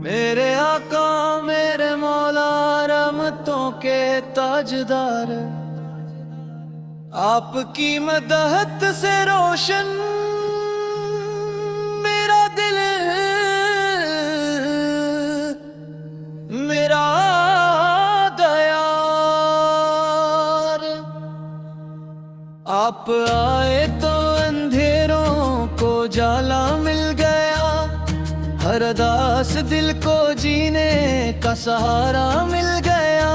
मेरे आका मेरे मौला रहमतों के ताजदार, आपकी मदहत से रोशन मेरा दिल, मेरा दयार। आप आए तो अंधेरों को जाला मिल गया, हर अदास दिल को जीने का सहारा मिल गया।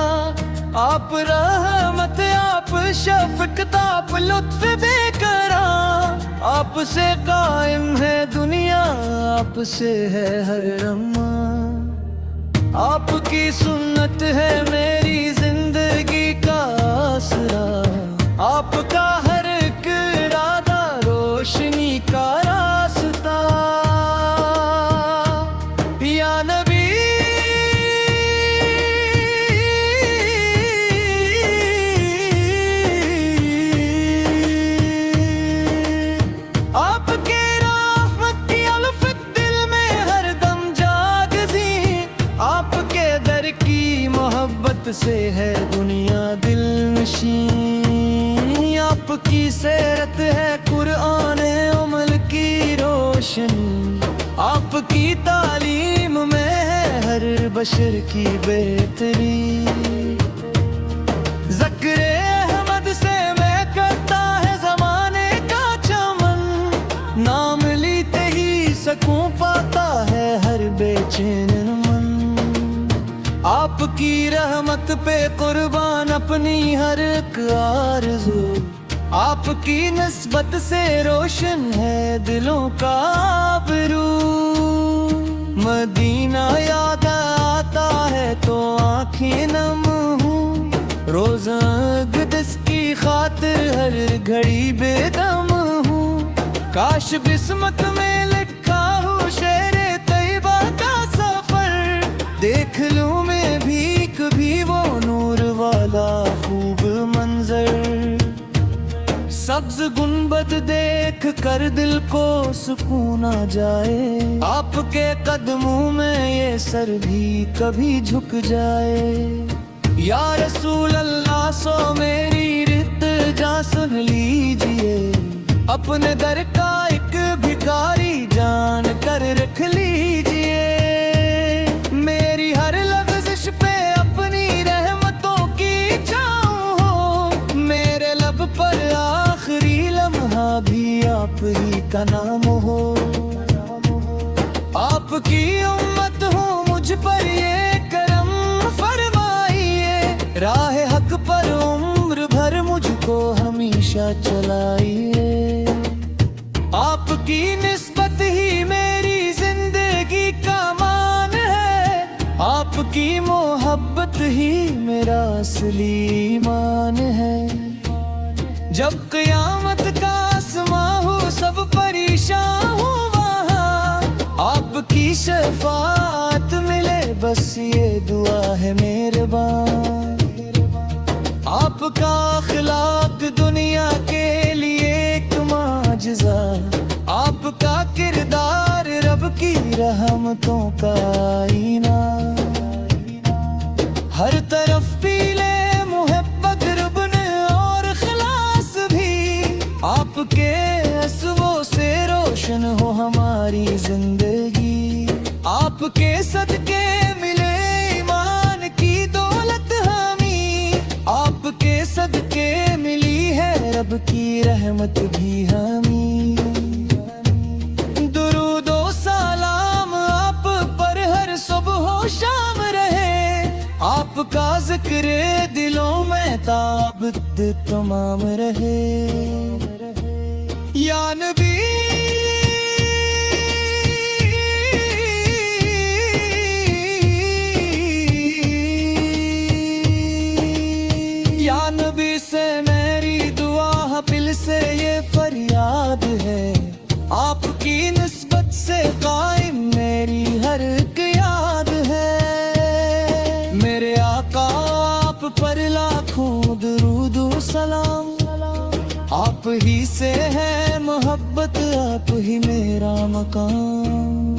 आप रहमत, आप शफ़क़त, आप लुत्फ़ बेकरार, आपसे कायम है दुनिया, आपसे है हर अमान। आपकी सुन्नत है मेरी जिंदगी का आसरा, आपका हर एक इरादा रोशनी का रास्ता। या नबी आपके रहमत की उल्फत दिल में हरदम जागती, आपके दर की मोहब्बत से है दुनिया दिल नशीं। आपकी सीरत है कुरान अमल की रोशनी, आपकी तालीम में है हर बशर की बेहतरी। ज़िक्र अहमद से मैं करता है ज़माने का चमन, नाम लेते ही सकून पाता है हर बेचैन मन। आपकी रहमत पे कुर्बान अपनी हर एक आरज़ू, आपकी निस्बत से रोशन है दिलों का आबरू। मदीना याद आता है तो आँखें नम हूँ, रोज़ा क़ुद्स की खातिर हर घड़ी बेदम हूँ। काश किस्मत में लिखा हूँ शेरे तैयबा का सफर, देख लूँ मैं भी कभी वो नूर वाला खूब मंजर। सब्ज गुंबद देख कर दिल को सुकून आ जाए, आपके कदमों में ये सर भी कभी झुक जाए। या रसूल अल्लाह सो मेरी रित्जा सुन लीजिए, अपने दर का एक भिखारी जान कर रख लीजिए। मेरी हर लफ्ज़िश पे अपनी रहमतों की छाँव हो, मेरे लब पर आखिरी लम्हा भी आप ही का नाम हो। आपकी उम्मत हूँ, मुझ पर ये करम फरमाइए, राह हक पर उम्र भर मुझको हमेशा चलाइए। आपकी निस्बत ही मेरी जिंदगी का मान है, आपकी मोहब्बत ही मेरा असली ईमान है। जब क़यामत का आसमां हो सब परेशान हो, वहाँ आपकी शफ़ाअत मिले बस ये दुआ है मेहरबान। आपका अखलाक दुनिया के लिए एक माजिज़ा, आपका किरदार रब की रहमतों का आईना। हर तरफ पीले मुहब्बत रुबन और खलास भी, आपके असवों से रोशन हो हमारी जिंदगी। आपके सदके मिले ईमान की दौलत हमें, आपके सदके मिली है रब की रहमत भी हमें। दुरूदो सलाम आप पर हर सुबह शाम रहे, आपका जिक्र दिलों में ताबत तमाम रहे। या नबी या नबी से मेरी दुआ दिल से ये फरियाद है, आपकी निस्बत से कायम मेरी हर एक याद है। मेरे आका आप पर लाखों दुरूद सलाम, आप ही से है मोहब्बत, आप ही मेरा मकाम।